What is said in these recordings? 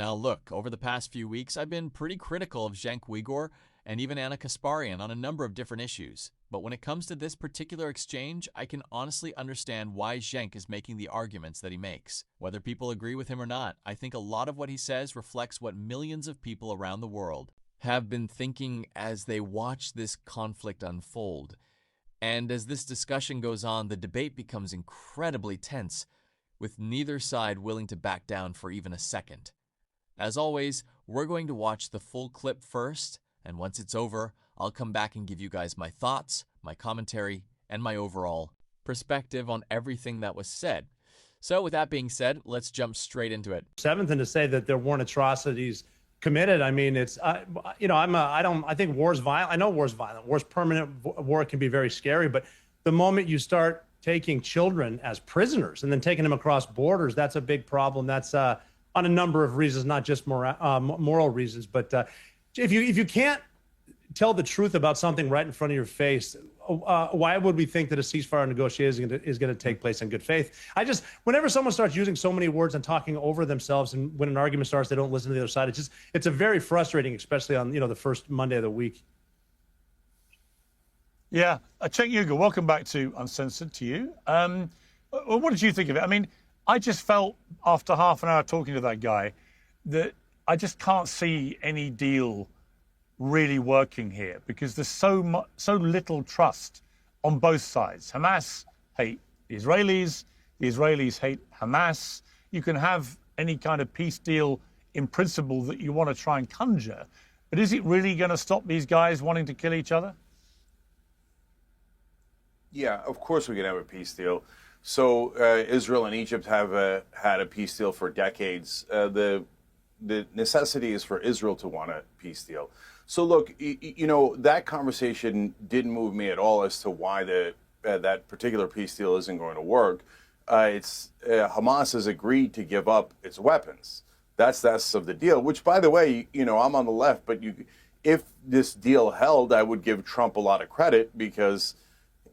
Now look, over the past few weeks, I've been pretty critical of Cenk Uygur and even Anna Kasparian on a number of different issues. But when it comes to this particular exchange, I can honestly understand why Cenk is making the arguments that he makes. Whether people agree with him or not, I think a lot of what he says reflects what millions of people around the world have been thinking as they watch this conflict unfold. And as this discussion goes on, the debate becomes incredibly tense, with neither side willing to back down for even a second. As always, we're going to watch the full clip first, and once it's over, I'll come back and give you guys my thoughts, my commentary, and my overall perspective on everything that was said. So with that being said, let's jump straight into it. Seventh, and to say that there weren't atrocities committed, I mean, it's, I think war's violent. I know war's violent. War's permanent. War can be very scary, but the moment you start taking children as prisoners and then taking them across borders, that's a big problem. That's on a number of reasons, not just moral reasons. But if you can't tell the truth about something right in front of your face, why would we think that a ceasefire negotiation is going to take place in good faith? Whenever someone starts using so many words and talking over themselves, and when an argument starts, they don't listen to the other side. It's a very frustrating, especially on the first Monday of the week. Yeah, Cenk Uygur, welcome back to Uncensored, to you. What did you think of it? I mean, I just felt after half an hour talking to that guy that I just can't see any deal really working here because there's so little trust on both sides. Hamas hate the Israelis hate Hamas. You can have any kind of peace deal in principle that you want to try and conjure, but is it really going to stop these guys wanting to kill each other? Yeah, of course we can have a peace deal. So Israel and Egypt have had a peace deal for decades. The necessity is for Israel to want a peace deal. So look, that conversation didn't move me at all as to why that particular peace deal isn't going to work. Hamas has agreed to give up its weapons. That's of the deal, which, by the way, I'm on the left, but if this deal held, I would give Trump a lot of credit because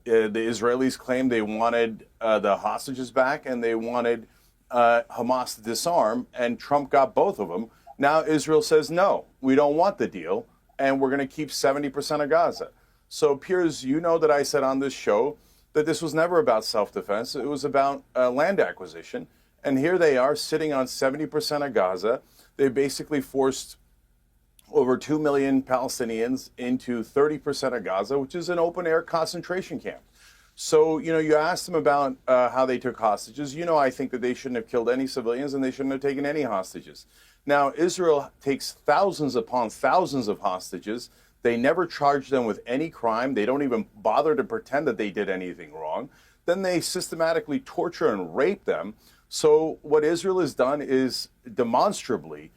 the Israelis claimed they wanted the hostages back and they wanted Hamas to disarm, and Trump got both of them. Now Israel says, no, we don't want the deal, and we're going to keep 70% of Gaza. So, Piers, you know that I said on this show that this was never about self-defense. It was about land acquisition. And here they are sitting on 70% of Gaza. They basically forced over 2 million Palestinians into 30% of Gaza, which is an open-air concentration camp. So, you asked them about how they took hostages. I think that they shouldn't have killed any civilians and they shouldn't have taken any hostages. Now, Israel takes thousands upon thousands of hostages. They never charge them with any crime. They don't even bother to pretend that they did anything wrong. Then they systematically torture and rape them. So what Israel has done is demonstrably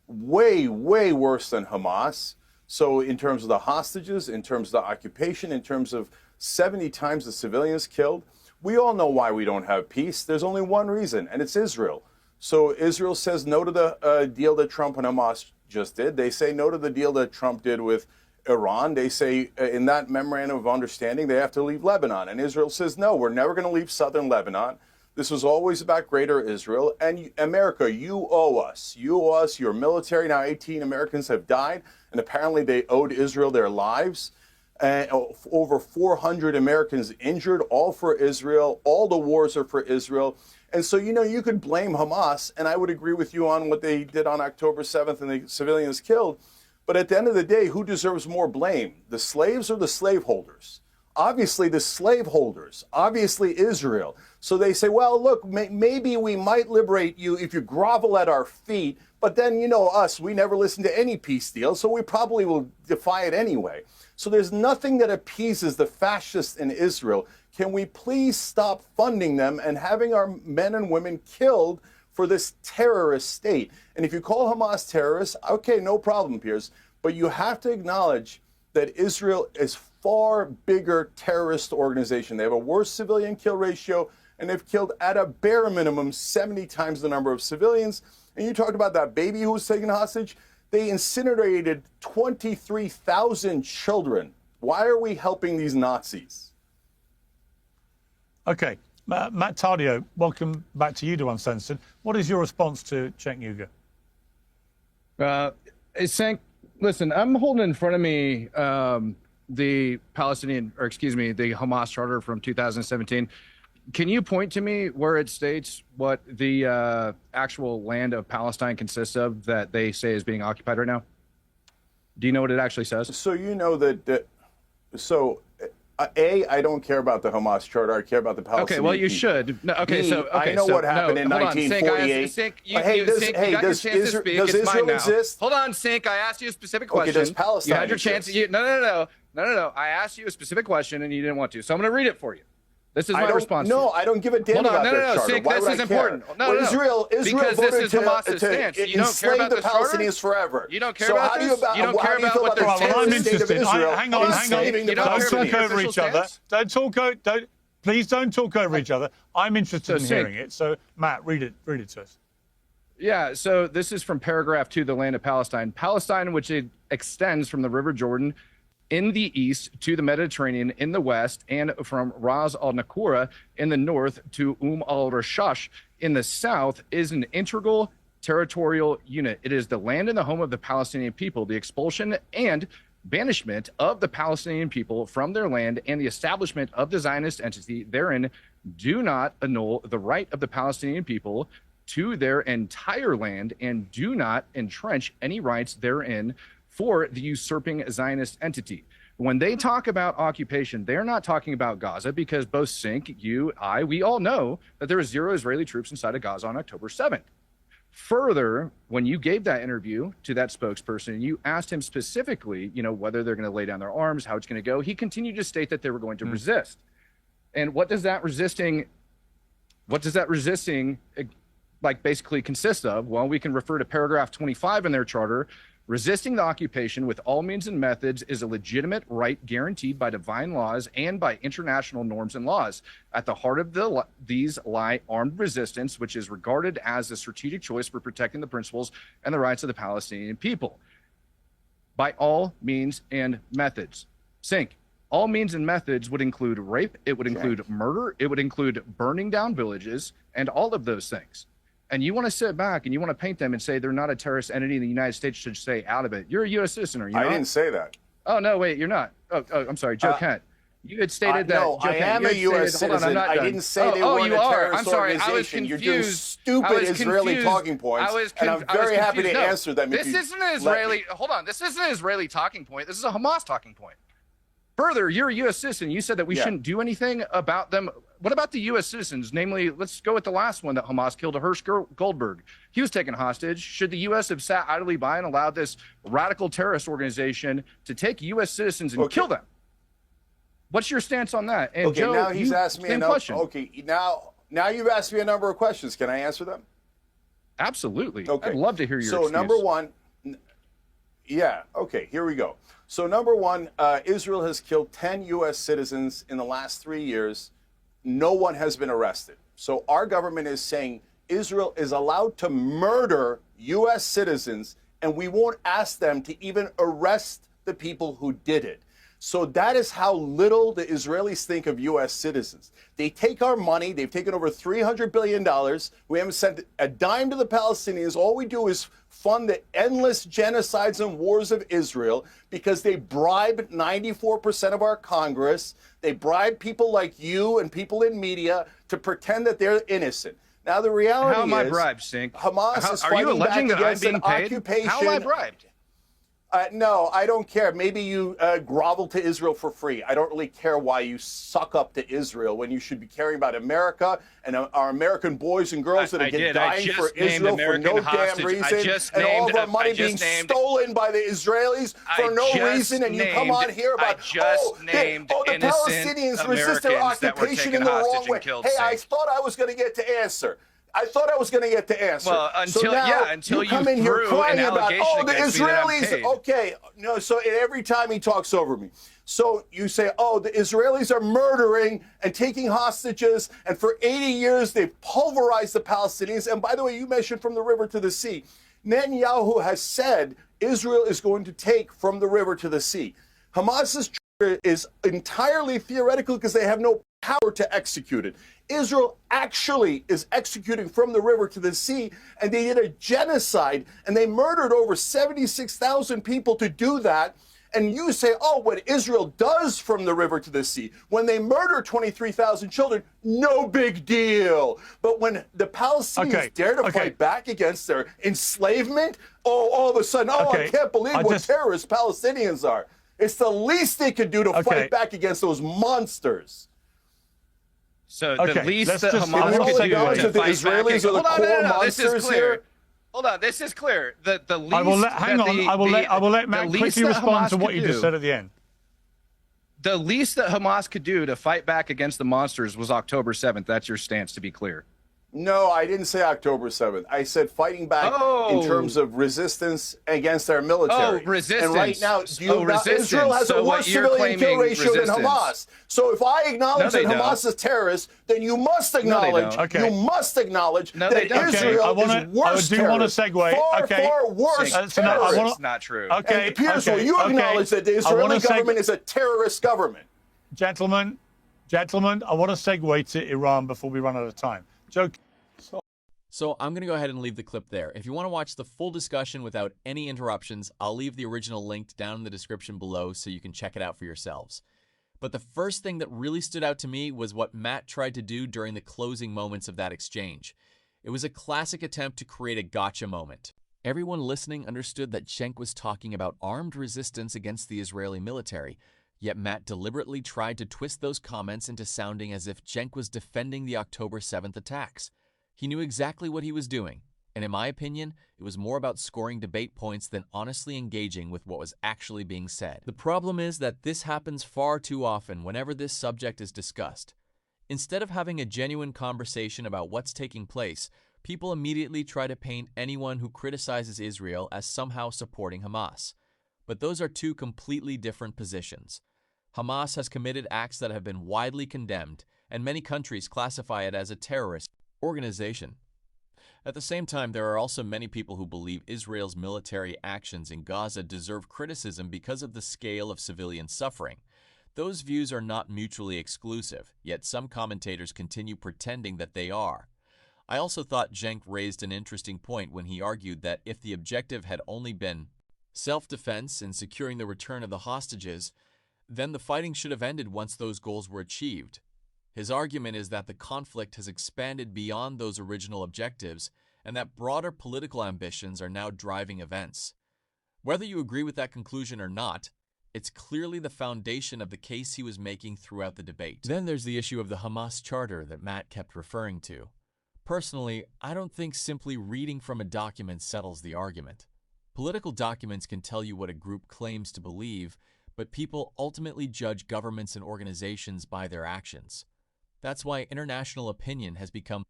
way, way worse than Hamas. So in terms of the hostages, in terms of the occupation, in terms of 70 times the civilians killed, we all know why we don't have peace. There's only one reason, and it's Israel. So Israel says no to the deal that Trump and Hamas just did. They say no to the deal that Trump did with Iran. They say in that memorandum of understanding, they have to leave Lebanon. And Israel says, no, we're never going to leave southern Lebanon. This was always about greater Israel. And America, you owe us. You owe us your military. Now 18 Americans have died, and apparently they owed Israel their lives. Over 400 Americans injured, all for Israel. All the wars are for Israel. And so, you could blame Hamas, and I would agree with you on what they did on October 7th and the civilians killed. But at the end of the day, who deserves more blame, the slaves or the slaveholders? Obviously, the slaveholders, obviously Israel. So they say, well, look, maybe we might liberate you if you grovel at our feet. But then, us, we never listen to any peace deal, so we probably will defy it anyway. So there's nothing that appeases the fascists in Israel. Can we please stop funding them and having our men and women killed for this terrorist state? And if you call Hamas terrorists, okay, no problem, Piers. But you have to acknowledge that Israel is far bigger terrorist organization. They have a worse civilian kill ratio, and they've killed at a bare minimum 70 times the number of civilians. And you talked about that baby who was taken hostage. They incinerated 23,000 children. Why are we helping these Nazis? Okay, Matt Tardio, welcome back to you to Uncensored. What is your response to Cenk Uygur? Hey, Cenk, listen, I'm holding in front of me the the Hamas charter from 2017. Can you point to me where it states what the actual land of Palestine consists of that they say is being occupied right now? Do you know what it actually says? So you know that. I don't care about the Hamas charter. I care about the Palestinian. Okay, well, you people. should. No, okay, B, so okay, I know so, what happened in hold on, 1948. Cenk, Hey, does Israel exist? Hold on, Cenk. I asked you a specific Okay, question. does Palestine You had your chance. exist? No. I asked you a specific question and you didn't want to. So I'm going to read it for you. This is my response. No, I don't give a damn about their charter. Cenk, Why this would is I care? important. No, Israel because voted this is Hamas's stance. to You don't care enslave about the this charter? Palestinians forever. You don't care so about how this? Do you, about, You don't how care do you about feel what about they're the Well, I'm saying? state of interested. Israel Hang on. enslaving the You don't care Don't about talk your Palestinians? over each other. stance? Please don't talk over each other. I'm interested in Cenk. hearing it. So, Matt, read it to us. Yeah, so this is from paragraph 2, the land of Palestine. Palestine, which it extends from the River Jordan in the east to the Mediterranean in the west, and from Ras al-Nakura in the north to al-Rashash in the south, is an integral territorial unit. It is the land and the home of the Palestinian people. The expulsion and banishment of the Palestinian people from their land and the establishment of the Zionist entity therein do not annul the right of the Palestinian people to their entire land and do not entrench any rights therein for the usurping Zionist entity. When they talk about occupation, they're not talking about Gaza because both Cenk, you, we all know that there were 0 Israeli troops inside of Gaza on October 7th. Further, when you gave that interview to that spokesperson, you asked him specifically, whether they're going to lay down their arms, how it's going to go. He continued to state that they were going to resist. And what does that resisting basically consist of? Well, we can refer to paragraph 25 in their charter. Resisting the occupation with all means and methods is a legitimate right guaranteed by divine laws and by international norms and laws. At the heart of these lie armed resistance, which is regarded as a strategic choice for protecting the principles and the rights of the Palestinian people. By all means and methods. Cenk, all means and methods would include rape, it would include murder, it would include burning down villages, and all of those things. And you want to sit back and you want to paint them and say they're not a terrorist entity and the United States should stay out of it. You're a U.S. citizen, are you not? I didn't say that. Oh, no, wait, you're not. Oh, I'm sorry, Joe Kent. You had stated that. No, I am a U.S. citizen. I didn't say they weren't a terrorist organization. You're doing stupid Israeli talking points, and I'm very happy to answer them. This isn't an Israeli. Hold on. This isn't an Israeli talking point. This is a Hamas talking point. Further, you're a U.S. citizen. You said that we shouldn't do anything about them. What about the U.S. citizens? Namely, let's go with the last one that Hamas killed, Hirsch Goldberg. He was taken hostage. Should the U.S. have sat idly by and allowed this radical terrorist organization to take U.S. citizens and kill them? What's your stance on that? And okay, Joe, now he's asked me another question. Okay, now you've asked me a number of questions. Can I answer them? Absolutely. Okay. I'd love to hear your So excuse. number one, okay, here we go. So number one, Israel has killed 10 U.S. citizens in the last 3 years. No one has been arrested. So our government is saying Israel is allowed to murder U.S. citizens, and we won't ask them to even arrest the people who did it. So that is how little the Israelis think of U.S. citizens. They take our money. They've taken over $300 billion. We haven't sent a dime to the Palestinians. All we do is fund the endless genocides and wars of Israel because they bribe 94% of our Congress. They bribe people like you and people in media to pretend that they're innocent. Now, the reality is... How am I bribed, Cenk? Hamas is are you fighting alleging back that I'm against being an paid? occupation... How am I bribed? No, I don't care. Maybe you grovel to Israel for free. I don't really care why you suck up to Israel when you should be caring about America and our American boys and girls that are dying for Israel for no damn reason, and all of our money being stolen by the Israelis for no reason. And you come on here about the Palestinians resist their occupation in the wrong way. Hey, I thought I was going to get to answer. Well, until you come in here threw crying an about, allegation the against me that I'm Israelis. paid. Okay, no. So every time he talks over me, so you say, the Israelis are murdering and taking hostages, and for 80 years they've pulverized the Palestinians. And by the way, you mentioned from the river to the sea. Netanyahu has said Israel is going to take from the river to the sea. Hamas is is entirely theoretical because they have no power to execute it. Israel actually is executing from the river to the sea, and they did a genocide, and they murdered over 76,000 people to do that. And you say, oh, what Israel does from the river to the sea, when they murder 23,000 children, no big deal. But when the Palestinians dare to fight back against their enslavement, all of a sudden, I can't believe what terrorist Palestinians are. It's the least they could do to fight back against those monsters. So the least that Hamas could do to the Israelis are the core monsters here. Hold on, this is clear. The least. I will let Matt quickly respond to what you just said at the end. The least that Hamas could do to fight back against the monsters was October 7th. That's your stance, to be clear. No, I didn't say October 7th. I said fighting back in terms of resistance against our military. Oh, resistance. And right now, Israel has a worse civilian kill ratio than Hamas. So if I acknowledge that Hamas is terrorist, then you must acknowledge, that Israel is worse terrorist. Far worse terrorist. That's not true. And Piers, will you acknowledge that the Israeli government is a terrorist government? Gentlemen, I want to segue to Iran before we run out of time. Joe. So I'm going to go ahead and leave the clip there. If you want to watch the full discussion without any interruptions, I'll leave the original linked down in the description below so you can check it out for yourselves. But the first thing that really stood out to me was what Matt tried to do during the closing moments of that exchange. It was a classic attempt to create a gotcha moment. Everyone listening understood that Cenk was talking about armed resistance against the Israeli military, yet Matt deliberately tried to twist those comments into sounding as if Cenk was defending the October 7th attacks. He knew exactly what he was doing, and in my opinion, it was more about scoring debate points than honestly engaging with what was actually being said. The problem is that this happens far too often whenever this subject is discussed. Instead of having a genuine conversation about what's taking place, people immediately try to paint anyone who criticizes Israel as somehow supporting Hamas. But those are two completely different positions. Hamas has committed acts that have been widely condemned, and many countries classify it as a terrorist organization. At the same time, there are also many people who believe Israel's military actions in Gaza deserve criticism because of the scale of civilian suffering. Those views are not mutually exclusive, yet some commentators continue pretending that they are. I also thought Cenk raised an interesting point when he argued that if the objective had only been self-defense and securing the return of the hostages, then the fighting should have ended once those goals were achieved. His argument is that the conflict has expanded beyond those original objectives and that broader political ambitions are now driving events. Whether you agree with that conclusion or not, it's clearly the foundation of the case he was making throughout the debate. Then there's the issue of the Hamas charter that Matt kept referring to. Personally, I don't think simply reading from a document settles the argument. Political documents can tell you what a group claims to believe, but people ultimately judge governments and organizations by their actions. That's why international opinion has become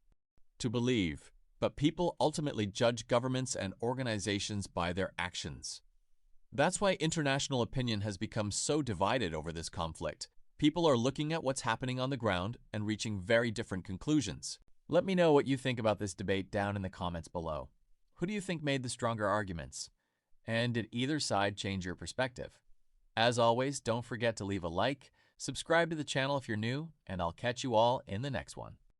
to believe, but people ultimately judge governments and organizations by their actions. That's why international opinion has become so divided over this conflict. People are looking at what's happening on the ground and reaching very different conclusions. Let me know what you think about this debate down in the comments below. Who do you think made the stronger arguments? And did either side change your perspective? As always, don't forget to leave a like, subscribe to the channel if you're new, and I'll catch you all in the next one.